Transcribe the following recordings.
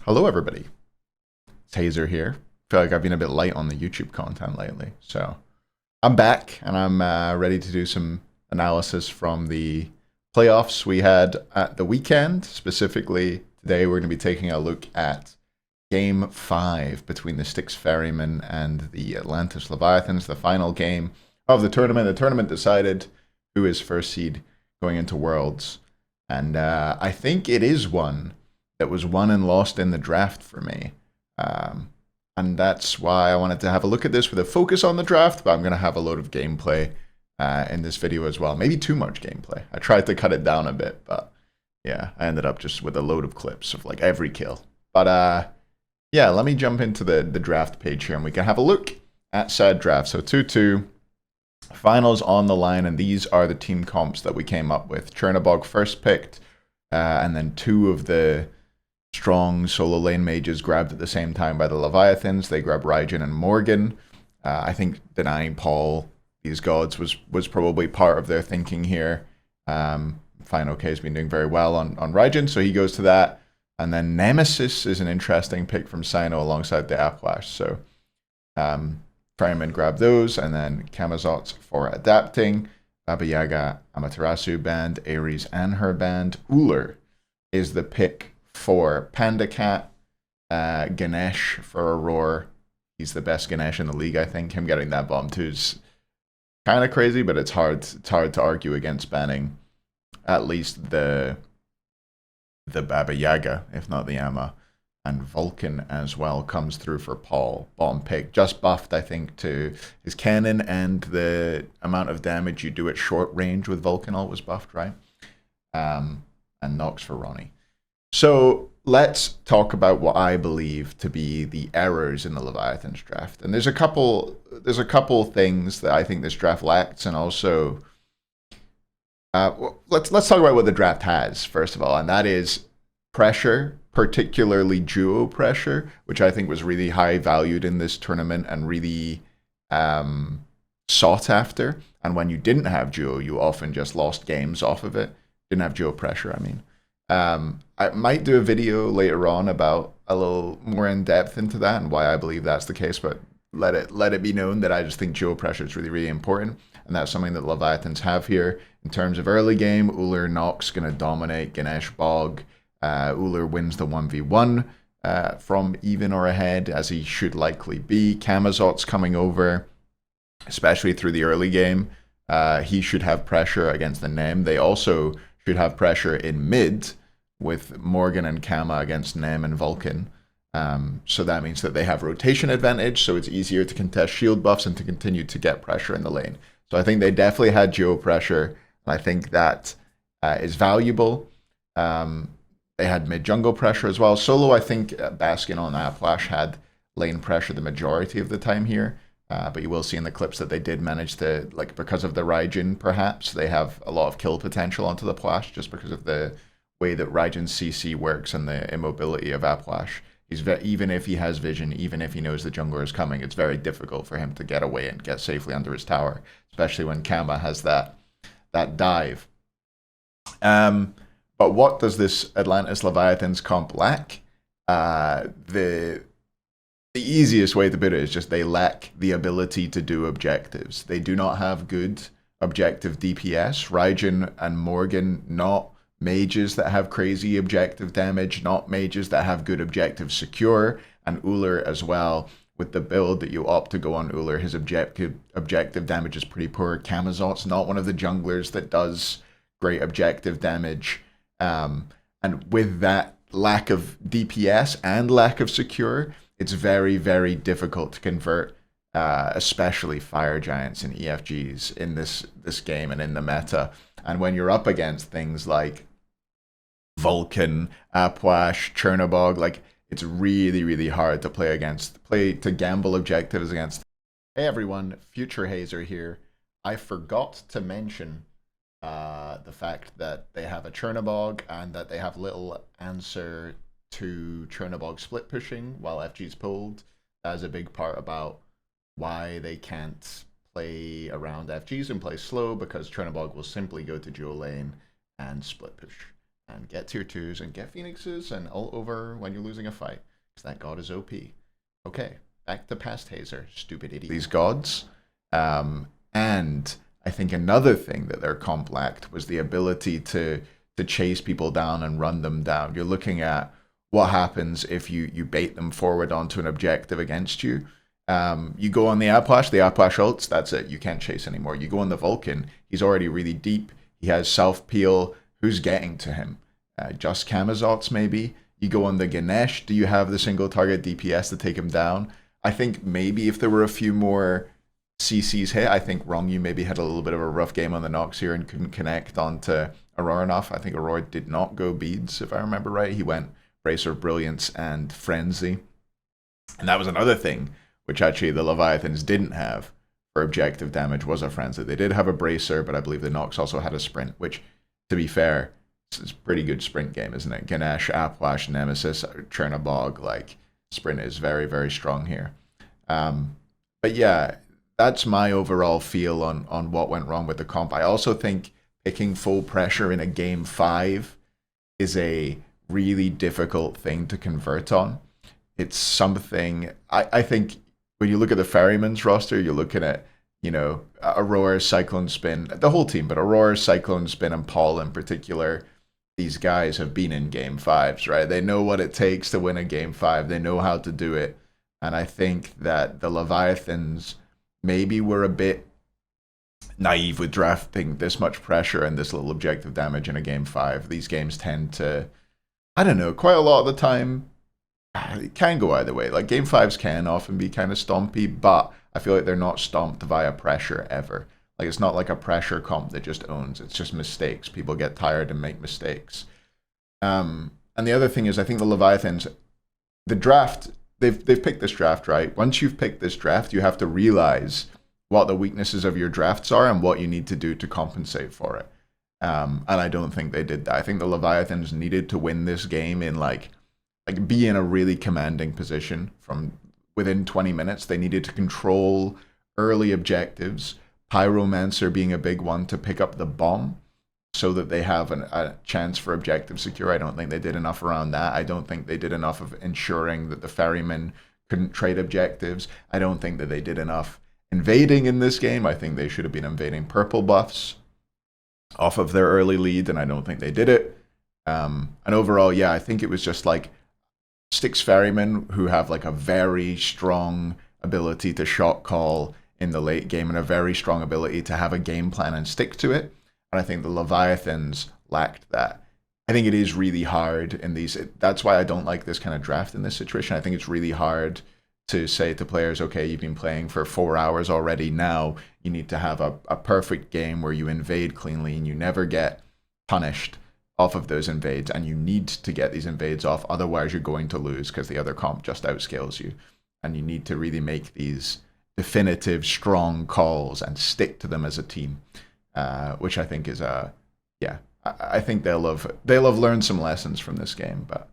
Hello, everybody. It's Hazer here. Feel like I've been a bit light on the YouTube content lately, so I'm back and I'm ready to do some analysis from the playoffs we had at the weekend. Specifically, today we're going to be taking a look at Game 5 between the Styx Ferrymen and the Atlantis Leviathans, the final game of the tournament. The tournament decided who is first seed going into Worlds, and I think it is one that was won and lost in the draft for me. And that's why I wanted to have a look at this with a focus on the draft, but I'm going to have a load of gameplay in this video as well. Maybe too much gameplay. I tried to cut it down a bit, but yeah, I ended up just with a load of clips of like every kill. But yeah, let me jump into the draft page here and we can have a look at said draft. So 2-2, finals on the line, and these are the team comps that we came up with. Chernobog first picked, and then two of the strong solo lane mages grabbed at the same time by the Leviathans. They grabbed Raijin and Morgan. I think denying Paul these gods was probably part of their thinking here. Fine OK has been doing very well on Raijin, so he goes to that. And then Nemesis is an interesting pick from Sino alongside the Aplash. So Ferrymen grab those, and then Kamazots for adapting. Baba Yaga, Amaterasu band, Ares and her band. Uller is the pick for Panda Cat, Ganesh for Aurora. He's the best Ganesh in the league, I think. Him getting that bomb too is kind of crazy, but it's hard to argue against banning at least the Baba Yaga, if not the Amma. And Vulcan as well comes through for Paul. Bottom pick, just buffed, I think, to his cannon, and the amount of damage you do at short range with Vulcan all was buffed, right? And Nox for Ronnie. So let's talk about what I believe to be the errors in the Leviathans draft. And there's a couple things that I think this draft lacks, and also let's talk about what the draft has first of all, and that is pressure, particularly duo pressure, which I think was really high valued in this tournament and really sought after. And when you didn't have duo, you often just lost games off of it. Didn't have duo pressure, I mean. I might do a video later on about a little more in depth into that and why I believe that's the case, but let it be known that I just think duo pressure is really, really important, and that's something that the Leviathans have here. In terms of early game, Uller Nox going to dominate Ganesh Bog. Uller wins the 1v1 from even or ahead, as he should likely be. Kamazot's coming over, especially through the early game. He should have pressure against the Nem. They also should have pressure in mid with Morgan and Kama against Nem and Vulcan. So that means that they have rotation advantage, so it's easier to contest shield buffs and to continue to get pressure in the lane. So I think they definitely had duo pressure, and I think that is valuable. They had mid-jungle pressure as well. Solo, I think Baskin on Aplash had lane pressure the majority of the time here. But you will see in the clips that they did manage to, like, because of the Raijin, perhaps, they have a lot of kill potential onto the Plash just because of the way that Raijin's CC works and the immobility of Aplash. Even if he has vision, even if he knows the jungler is coming, it's very difficult for him to get away and get safely under his tower, especially when Kama has that dive. But what does this Atlantis Leviathans comp lack? The easiest way to put it is just they lack the ability to do objectives. They do not have good objective DPS. Raijin and Morgan, not mages that have crazy objective damage, not mages that have good objective secure, and Uller as well. With the build that you opt to go on Uller, his objective damage is pretty poor. Kamazot's not one of the junglers that does great objective damage. And with that lack of DPS and lack of secure, it's very, very difficult to convert, especially Fire Giants and EFGs in this game and in the meta. And when you're up against things like Vulcan, Aplash, Chernobog, like, it's really, really hard to to gamble objectives against. Hey everyone, Future Hazer here. I forgot to mention the fact that they have a Chernobog and that they have little answer to Chernobog split pushing while FG's pulled. That's a big part about why they can't play around FGs and play slow, because Chernobog will simply go to dual lane and split push. and get tier 2s and get phoenixes and ult over when you're losing a fight. Because that god is OP. Okay, back to past Hazer, stupid idiot. These gods. And I think another thing that their comp lacked was the ability to chase people down and run them down. You're looking at what happens if you bait them forward onto an objective against you. You go on the Aplash ults, that's it. You can't chase anymore. You go on the Vulcan, he's already really deep. He has self-peel. Who's getting to him? Just Kamazots, maybe? You go on the Ganesh, do you have the single target DPS to take him down? I think maybe if there were a few more CCs hit, I think Rongyu maybe had a little bit of a rough game on the Nox here and couldn't connect onto Aurora enough. I think Aurora did not go beads, if I remember right. He went Bracer of Brilliance and Frenzy. And that was another thing, which actually the Leviathans didn't have for objective damage, was a Frenzy. They did have a Bracer, but I believe the Nox also had a Sprint, which, to be fair, it's a pretty good sprint game, isn't it? Ganesh, Aplash, Nemesis, Chernabog, like, sprint is very, very strong here. But yeah, that's my overall feel on what went wrong with the comp. I also think picking full pressure in a game 5 is a really difficult thing to convert on. It's something, I think when you look at the Ferrymen's roster, you're looking at, you know, Aurora, Cyclone Spin, the whole team, but Aurora, Cyclone Spin, and Paul in particular. These guys have been in game 5s, right? They know what it takes to win a game 5. They know how to do it. And I think that the Leviathans maybe were a bit naive with drafting this much pressure and this little objective damage in a game 5. These games tend to, I don't know, quite a lot of the time, it can go either way. Like, game 5s can often be kind of stompy, but I feel like they're not stomped via pressure ever. Like, it's not like a pressure comp that just owns. It's just mistakes. People get tired and make mistakes. And the other thing is, I think the Leviathans, the draft, they've picked this draft, right? Once you've picked this draft, you have to realize what the weaknesses of your drafts are and what you need to do to compensate for it. And I don't think they did that. I think the Leviathans needed to win this game in like be in a really commanding position from within 20 minutes. They needed to control early objectives. Pyromancer being a big one to pick up the bomb so that they have a chance for objective secure. I don't think they did enough around that. I don't think they did enough of ensuring that the Ferrymen couldn't trade objectives. I don't think that they did enough invading in this game. I think they should have been invading purple buffs off of their early lead, and I don't think they did it. And overall, yeah, I think it was just like Styx Ferrymen, who have like a very strong ability to shot call in the late game and a very strong ability to have a game plan and stick to it. And I think the Leviathans lacked that. I think it is really hard in these. That's why I don't like this kind of draft in this situation. I think it's really hard to say to players, okay, you've been playing for 4 hours already. Now you need to have a perfect game where you invade cleanly and you never get punished off of those invades. And you need to get these invades off. Otherwise, you're going to lose because the other comp just outscales you. And you need to really make these definitive, strong calls and stick to them as a team, which I think is yeah. I think they'll have learned some lessons from this game. But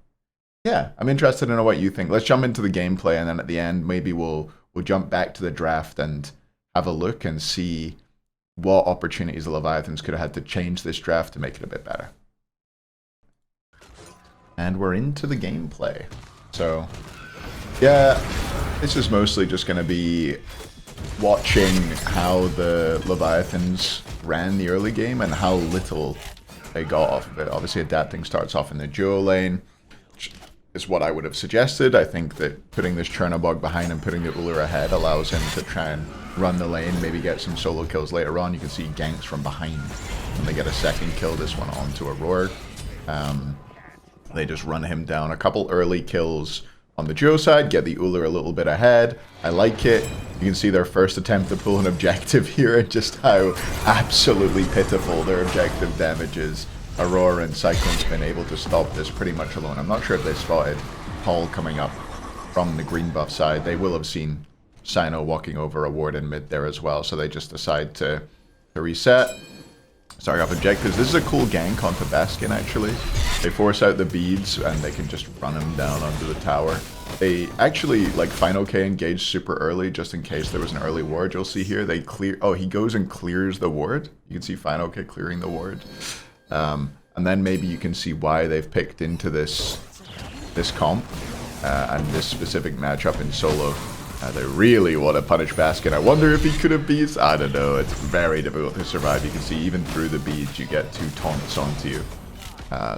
yeah, I'm interested to know what you think. Let's jump into the gameplay, and then at the end, maybe we'll jump back to the draft and have a look and see what opportunities the Leviathans could have had to change this draft to make it a bit better. And we're into the gameplay. So yeah, this is mostly just going to be watching how the Leviathans ran the early game and how little they got off of it. Obviously, adapting starts off in the duo lane, which is what I would have suggested. I think that putting this Chernabog behind and putting the Ullr ahead allows him to try and run the lane, maybe get some solo kills later on. You can see ganks from behind when they get a second kill, this one onto Aurora. They just run him down. A couple early kills on the duo side, get the Ullr a little bit ahead. I like it. You can see their first attempt to pull an objective here and just how absolutely pitiful their objective damage is. Aurora and Cyclone's been able to stop this pretty much alone. I'm not sure if they spotted Paul coming up from the green buff side. They will have seen Sino walking over a ward in mid there as well, so they just decide to reset. Starting off objectives. This is a cool gank onto Baskin, actually. They force out the beads, and they can just run him down onto the tower. They actually, like, Final K engaged super early, just in case there was an early ward. You'll see here, they clear... Oh, he goes and clears the ward. You can see Final K clearing the ward. And And then maybe you can see why they've picked into this comp and this specific matchup in solo. They really want to punish Baskin. I wonder if he could have beats. I don't know. It's very difficult to survive. You can see even through the beads, you get 2 taunts onto you.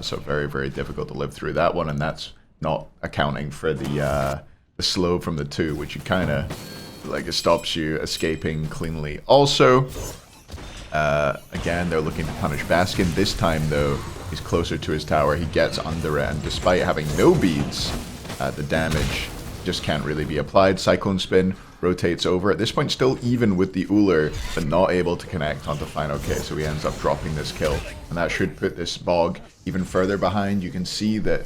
So very, very difficult to live through that one. And that's not accounting for the slow from the 2, which you kind of, like, it stops you escaping cleanly. Also, again, they're looking to punish Baskin. This time, though, he's closer to his tower. He gets under it. And despite having no beads, the damage just can't really be applied. Cyclone Spin rotates over. At this point, still even with the Uller, but not able to connect onto Final K, so he ends up dropping this kill. And that should put this Bog even further behind. You can see that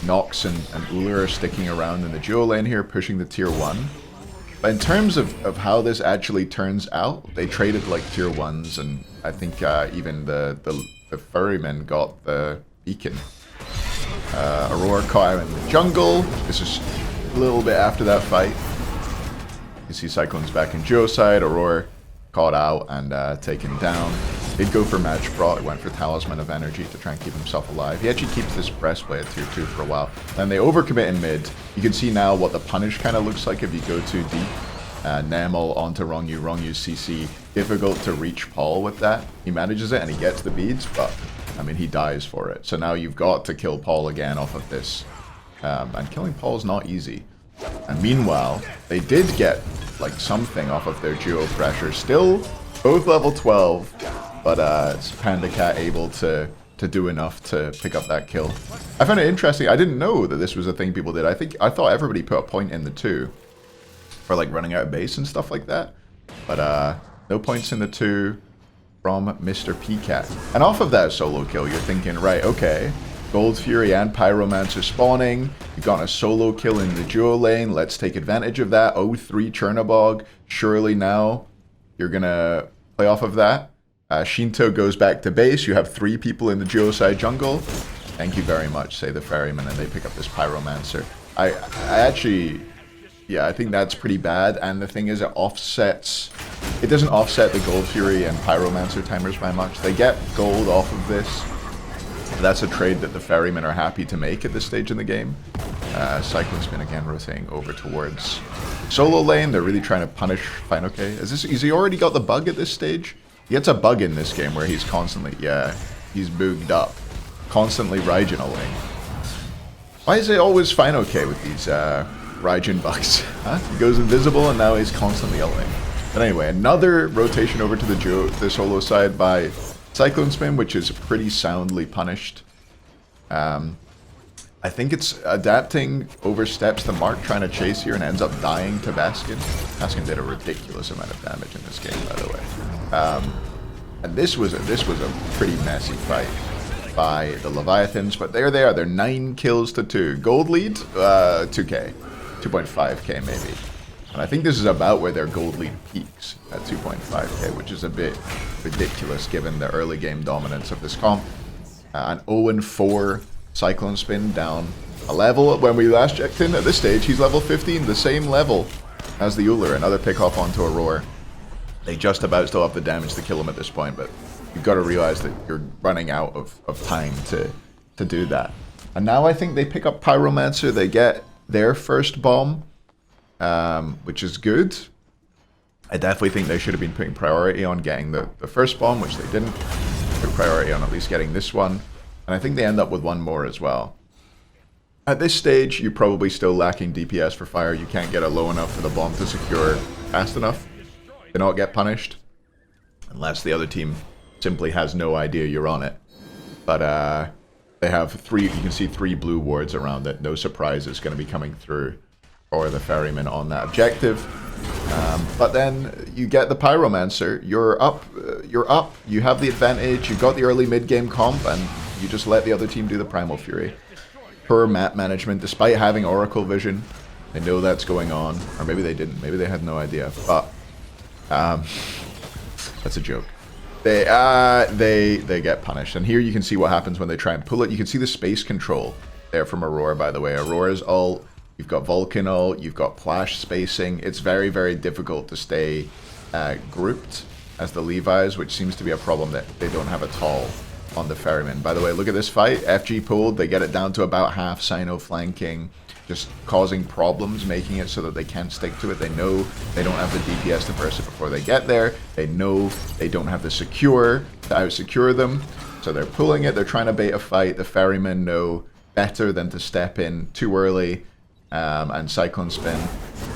Nox and Uller are sticking around in the duo lane here, pushing the tier 1. But in terms of how this actually turns out, they traded like tier 1s, and I think even the Ferrymen got the beacon. Aurora caught out in the jungle. This is a little bit after that fight. You see Cyclone's back in duo side. Aurora caught out and taken down. They'd go for Match Brought. It went for Talisman of Energy to try and keep himself alive. He actually keeps this breastplate at tier 2 for a while. Then they overcommit in mid. You can see now what the punish kind of looks like if you go too deep. Namel onto Rongyu. Rongyu's CC. Difficult to reach Paul with that. He manages it and he gets the beads, but I mean, he dies for it. So now you've got to kill Paul again off of this. And killing Paul's not easy. And meanwhile, they did get like something off of their duo pressure. Still both level 12, but it's Panda Cat able to do enough to pick up that kill. I found it interesting. I didn't know that this was a thing people did. I thought everybody put a point in the 2 for like running out of base and stuff like that. But no points in the 2 from Mr. P-Cat. And off of that solo kill, you're thinking, right, okay, Gold Fury and Pyromancer spawning. You've got a solo kill in the duo lane. Let's take advantage of that. 0-3 Chernobog. Surely now you're going to play off of that. Shinto goes back to base. You have 3 people in the duo side jungle. Thank you very much, say the Ferryman, and they pick up this Pyromancer. I actually, yeah, I think that's pretty bad. And the thing is, it offsets... It doesn't offset the Gold Fury and Pyromancer timers by much. They get gold off of this. That's a trade that the Ferrymen are happy to make at this stage in the game. Cyclone Spin again rotating over towards solo lane. They're really trying to punish Final K. Is he already got the bug at this stage? He gets a bug in this game where he's constantly, yeah, he's booged up. Constantly Raijin ult-ing. Why is it always Final K with these Raijin bugs? Huh? He goes invisible and now he's constantly ult-ing. But anyway, another rotation over to the solo side by Cyclone Spin, which is pretty soundly punished. I think it's adapting oversteps the mark, trying to chase here, and ends up dying to Baskin. Baskin did a ridiculous amount of damage in this game, by the way. And this was a pretty messy fight by the Leviathans, but there they are. They're 9 kills to 2. Gold lead, 2k, 2.5k maybe. And I think this is about where their gold lead peaks at 2.5k, which is a bit ridiculous given the early game dominance of this comp. An 0-4 Cyclone Spin down a level. When we last checked in at this stage, he's level 15, the same level as the Uller. Another pick off onto Aurora. They just about still have the damage to kill him at this point, but you've got to realize that you're running out of time to do that. And now I think they pick up Pyromancer. They get their first bomb. Which is good. I definitely think they should have been putting priority on getting the first bomb, which they didn't. Put priority on at least getting this one. And I think they end up with one more as well. At this stage, you're probably still lacking DPS for fire. You can't get it low enough for the bomb to secure fast enough to not get punished. Unless the other team simply has no idea you're on it. But they have 3, you can see 3 blue wards around it. No surprise it's going to be coming through or the Ferryman on that objective. But then you get the Pyromancer. You're up. You have the advantage. You've got the early mid-game comp, and you just let the other team do the Primal Fury. Per map management, despite having Oracle Vision, they know that's going on. Or maybe they didn't. Maybe they had no idea. But that's a joke. They get punished. And here you can see what happens when they try and pull it. You can see the space control there from Aurora, by the way. Aurora's ult. You've got Vulcan ult, you've got Plash spacing. It's very, very difficult to stay grouped as the Levi's, which seems to be a problem that they don't have at all on the Ferrymen. By the way, look at this fight. FG pulled. They get it down to about half. Sino flanking, just causing problems, making it so that they can't stick to it. They know they don't have the DPS to burst it before they get there. They know they don't have the secure to out-secure them. So they're pulling it. They're trying to bait a fight. The Ferrymen know better than to step in too early and Cyclone Spin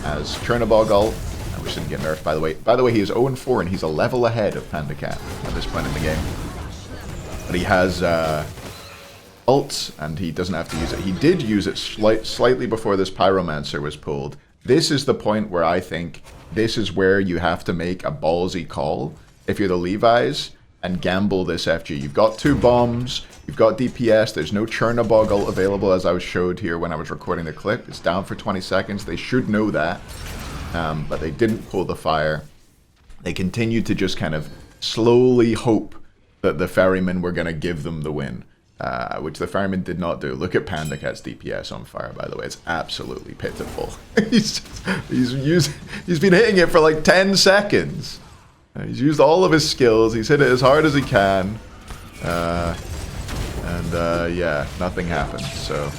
as Chernobog ult. Which didn't get nerfed, by the way. By the way, he is 0-4, and he's a level ahead of Panda Cat at this point in the game. But he has ult, and he doesn't have to use it. He did use it slightly before this Pyromancer was pulled. This is the point where I think this is where you have to make a ballsy call if you're the Levi's and gamble this FG. You've got 2 bombs, you've got DPS, there's no Chernobog ult available as I was showed here when I was recording the clip. It's down for 20 seconds. They should know that. But they didn't pull the fire. They continued to just kind of slowly hope that the Ferrymen were going to give them the win, which the Ferrymen did not do. Look at Panda Cat's DPS on fire, by the way. It's absolutely pitiful. he's been hitting it for like 10 seconds. He's used all of his skills. He's hit it as hard as he can. Yeah, nothing happened. So...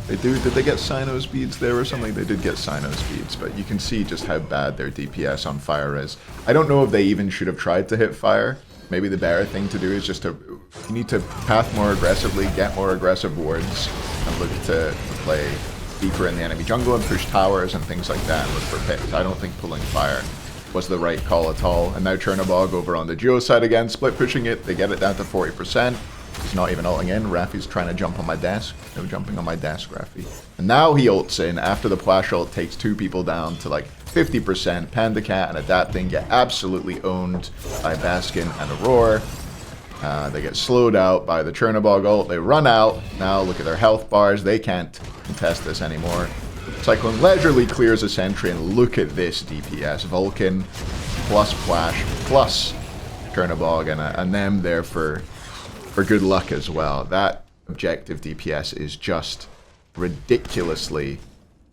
Did they get Sino speeds there or something? They did get Sino speeds, but you can see just how bad their DPS on fire is. I don't know if they even should have tried to hit fire. Maybe the better thing to do is just to... You need to path more aggressively, get more aggressive wards, and look to play deeper in the enemy jungle and push towers and things like that and look for pits. I don't think pulling fire was the right call at all. And now Chernobog over on the duo side again, split pushing it. They get it down to 40%. He's not even ulting in. Raffi's trying to jump on my desk. No jumping on my desk, Raffi. And now he ults in after the Plash ult takes 2 people down to like 50%. Panda Cat and Adapting get absolutely owned by Baskin and Aurora. They get slowed out by the Chernobog ult. They run out. Now look at their health bars. They can't contest this anymore. Cyclone leisurely clears a sentry, and look at this DPS. Vulcan plus Plash plus Chernobog and them there for good luck as well. That objective DPS is just ridiculously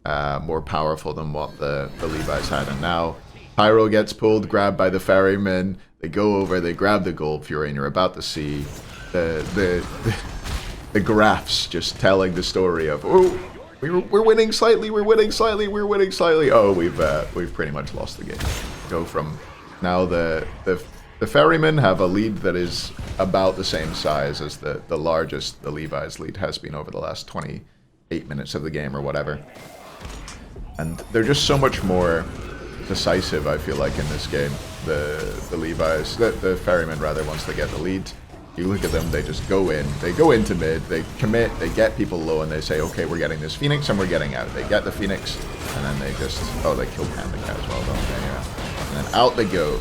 more powerful than what the Levi's had. And now Pyro gets pulled, grabbed by the Ferrymen. They go over, they grab the Gold Fury, and you're about to see the graphs just telling the story of, oh, we're winning slightly, we're winning slightly, we're winning slightly. Oh, we've pretty much lost the game. Go from now the Ferrymen have a lead that is about the same size as the largest the Levi's lead has been over the last 28 minutes of the game or whatever. And they're just so much more decisive, I feel like, in this game. The Levi's, the Ferrymen rather, once they get the lead. You look at them, they just go in. They go into mid, they commit, they get people low, and they say, okay, we're getting this Phoenix and we're getting out. They get the Phoenix, and then they just, oh, they kill Panda Cat as well, don't they? Yeah. And then out they go.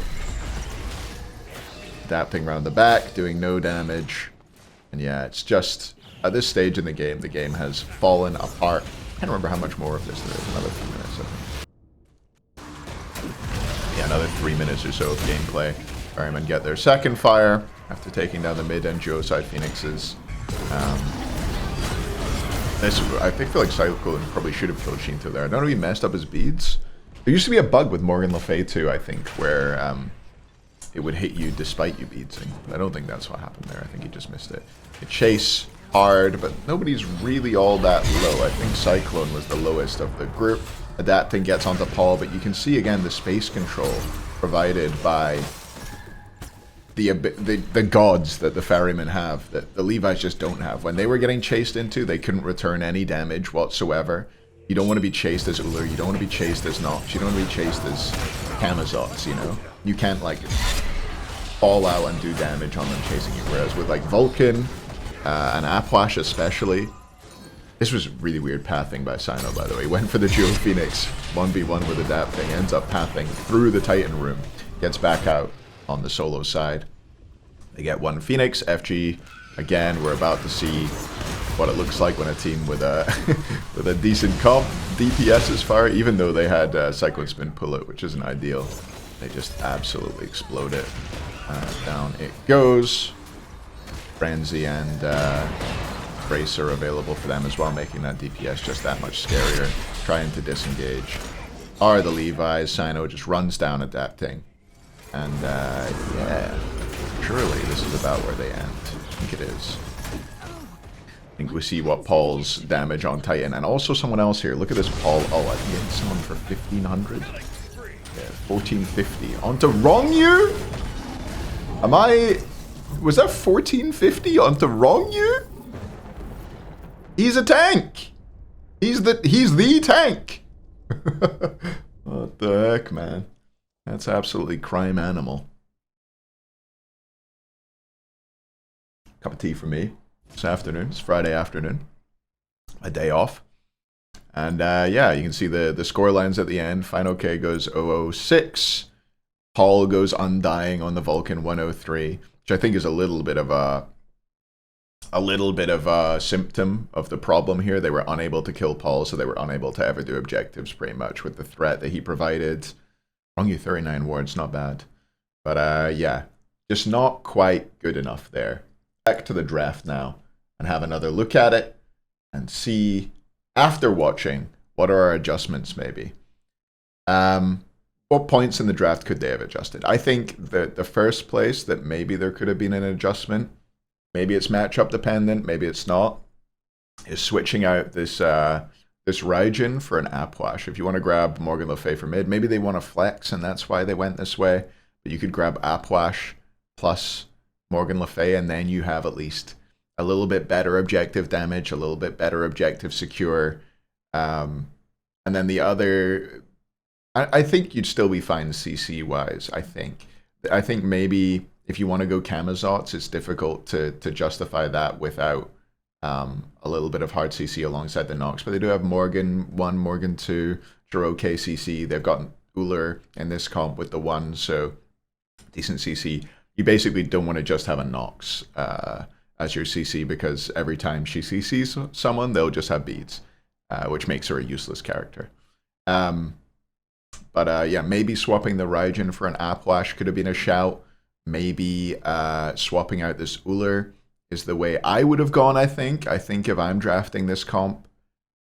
Adapting around the back, doing no damage. And yeah, it's just, at this stage in the game has fallen apart. I can't remember how much more of this there is. Another 3 minutes, I think. Yeah, another 3 minutes or so of gameplay. Ferrymen get their second fire after taking down the mid and duo side Phoenixes. I feel like Cyclone probably should have killed Shinto there. I don't know if he messed up his beads. There used to be a bug with Morgan Le Fay too, I think, where it would hit you despite you beadsing. I don't think that's what happened there. I think he just missed it. They chase hard, but nobody's really all that low. I think Cyclone was the lowest of the group. Adapting gets onto Paul, but you can see again the space control provided by the gods that the Ferrymen have, that the Levi's just don't have. When they were getting chased into, they couldn't return any damage whatsoever. You don't want to be chased as Ullr, you don't want to be chased as Nox, you don't want to be chased as Kamazots, you know? You can't, like, fall out and do damage on them chasing you. Whereas with, like, Vulcan and Apwash especially, this was really weird pathing by Sino, by the way. Went for the Duo Phoenix, 1v1 with Adapting, ends up pathing through the Titan room, gets back out on the solo side. They get one Phoenix. FG, again, we're about to see what it looks like when a team with a with a decent comp DPS is fire, even though they had Cyclone Spin pull it, which isn't ideal. They just absolutely explode it. Down it goes. Frenzy and Brace are available for them as well, making that DPS just that much scarier. Trying to disengage are the Levi's. Sino just runs down Adapting. And yeah, surely this is about where they end. think it is. I think we see what Paul's damage on Titan. And also someone else here. Look at this Paul. Oh, I think it's someone for 1500. Yeah, 1450. Onto Rongyu? Am I... Was that 1450 onto Rongyu? He's a tank! He's the tank! What the heck, man? That's absolutely crime animal. Cup of tea for me this afternoon. It's Friday afternoon. A day off. And yeah, you can see the score lines at the end. Final K goes 006. Paul goes undying on the Vulcan 103, which I think is a little bit of a symptom of the problem here. They were unable to kill Paul, so they were unable to ever do objectives pretty much with the threat that he provided. Wrong, 39 wards, not bad. But yeah, just not quite good enough there. Back to the draft now and have another look at it and see, after watching, what are our adjustments maybe. What points in the draft could they have adjusted? I think that the first place that maybe there could have been an adjustment, maybe it's matchup dependent, maybe it's not, is switching out this this Raijin for an Apwash. If you want to grab Morgan Le Fay for mid, maybe they want to flex and that's why they went this way. But you could grab Apwash plus Morgan Le Fay, and then you have at least a little bit better objective damage, a little bit better objective secure. And then the other, I think you'd still be fine CC-wise, I think. I think maybe if you want to go Kamazots, it's difficult to justify that without a little bit of hard CC alongside the Nox. But they do have Morgan 1, Morgan 2, Jiro KCC. They've got Uller in this comp with the 1, so decent CC. You basically don't want to just have a Nox as your CC, because every time she CCs someone, they'll just have beads, which makes her a useless character. But yeah, maybe swapping the Raijin for an Apwash could have been a shout. Maybe swapping out this Uller is the way I would have gone, I think. I think if I'm drafting this comp,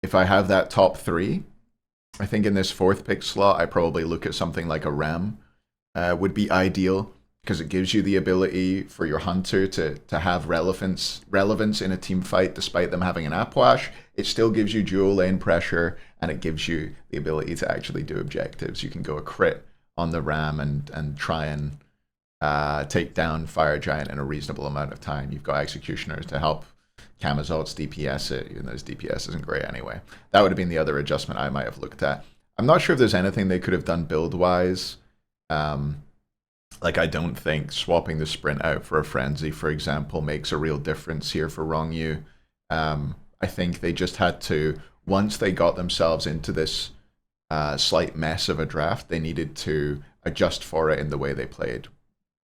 if I have that top 3, I think in this 4th pick slot, I probably look at something like a Ram would be ideal, because it gives you the ability for your Hunter to have relevance in a team fight despite them having an Apwash. It still gives you dual lane pressure, and it gives you the ability to actually do objectives. You can go a crit on the Ram and try and take down Fire Giant in a reasonable amount of time. You've got Executioners to help Kamazots DPS it, even though his DPS isn't great anyway. That would have been the other adjustment I might have looked at. I'm not sure if there's anything they could have done build-wise. Like, I don't think swapping the Sprint out for a Frenzy, for example, makes a real difference here for Rongyu. I think they just had to, once they got themselves into this slight mess of a draft, they needed to adjust for it in the way they played.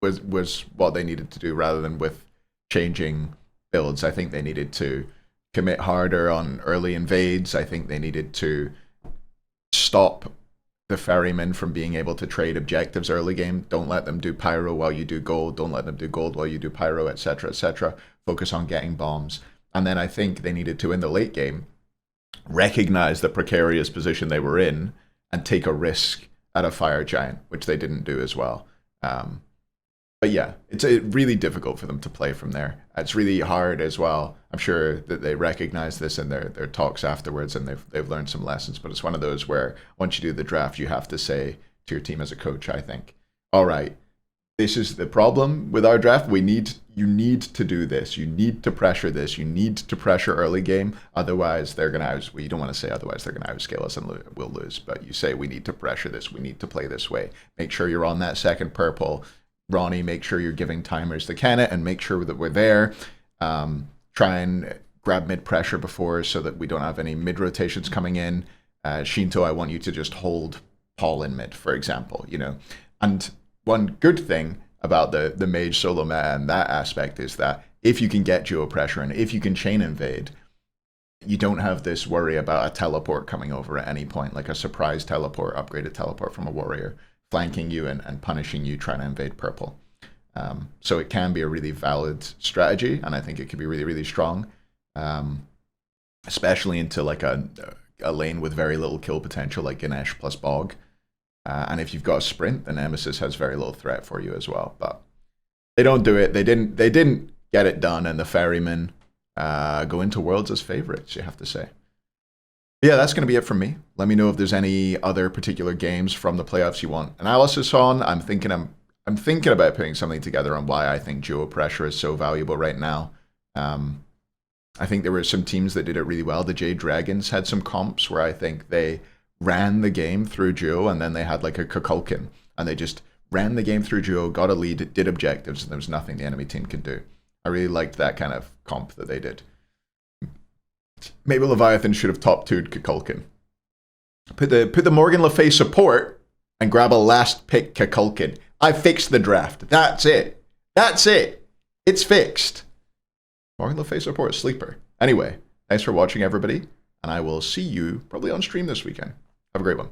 Was what they needed to do, rather than with changing builds. I think they needed to commit harder on early invades. I think they needed to stop the Ferrymen from being able to trade objectives early game. Don't let them do pyro while you do gold. Don't let them do gold while you do pyro, etc., etc. Focus on getting bombs. And then I think they needed to, in the late game, recognize the precarious position they were in and take a risk at a Fire Giant, which they didn't do as well. But yeah, it's really difficult for them to play from there. It's really hard as well. I'm sure that they recognize this in their talks afterwards, and they've learned some lessons. But it's one of those where once you do the draft, you have to say to your team as a coach, I think, all right, this is the problem with our draft. You need to do this. You need to pressure this. You need to pressure early game. Otherwise, they're going to well, you don't want to say otherwise they're going to outscale us and we'll lose. But you say we need to pressure this. We need to play this way. Make sure you're on that second purple. Ronnie, make sure you're giving timers to Kenneth and make sure that we're there. Try and grab mid pressure before so that we don't have any mid rotations coming in. Shinto, I want you to just hold Paul in mid, for example, you know. And one good thing about the mage solo meta and that aspect is that if you can get duo pressure and if you can chain invade, you don't have this worry about a teleport coming over at any point, like a surprise teleport, upgraded teleport from a warrior, flanking you and punishing you trying to invade purple. So it can be a really valid strategy, and I think it could be really, really strong, especially into like a lane with very little kill potential like Ganesh plus Bog. And if you've got a sprint, then Nemesis has very little threat for you as well. But they don't do it. They didn't get it done, and the Ferrymen go into Worlds as favorites, you have to say. But yeah, that's going to be it from me. Let me know if there's any other particular games from the playoffs you want analysis on. I'm thinking about putting something together on why I think duo pressure is so valuable right now. I think there were some teams that did it really well. The Jade Dragons had some comps where I think they ran the game through duo, and then they had like a Kukulkan, and they just ran the game through duo, got a lead, did objectives, and there was nothing the enemy team could do. I really liked that kind of comp that they did. Maybe Leviathan should have top 2'd Kukulkan. Put the Morgan Le Fay support and grab a last pick Kukulkan. I fixed the draft. That's it. That's it. It's fixed. Morgan Le Fay support, sleeper. Anyway, thanks for watching, everybody, and I will see you probably on stream this weekend. Have a great one.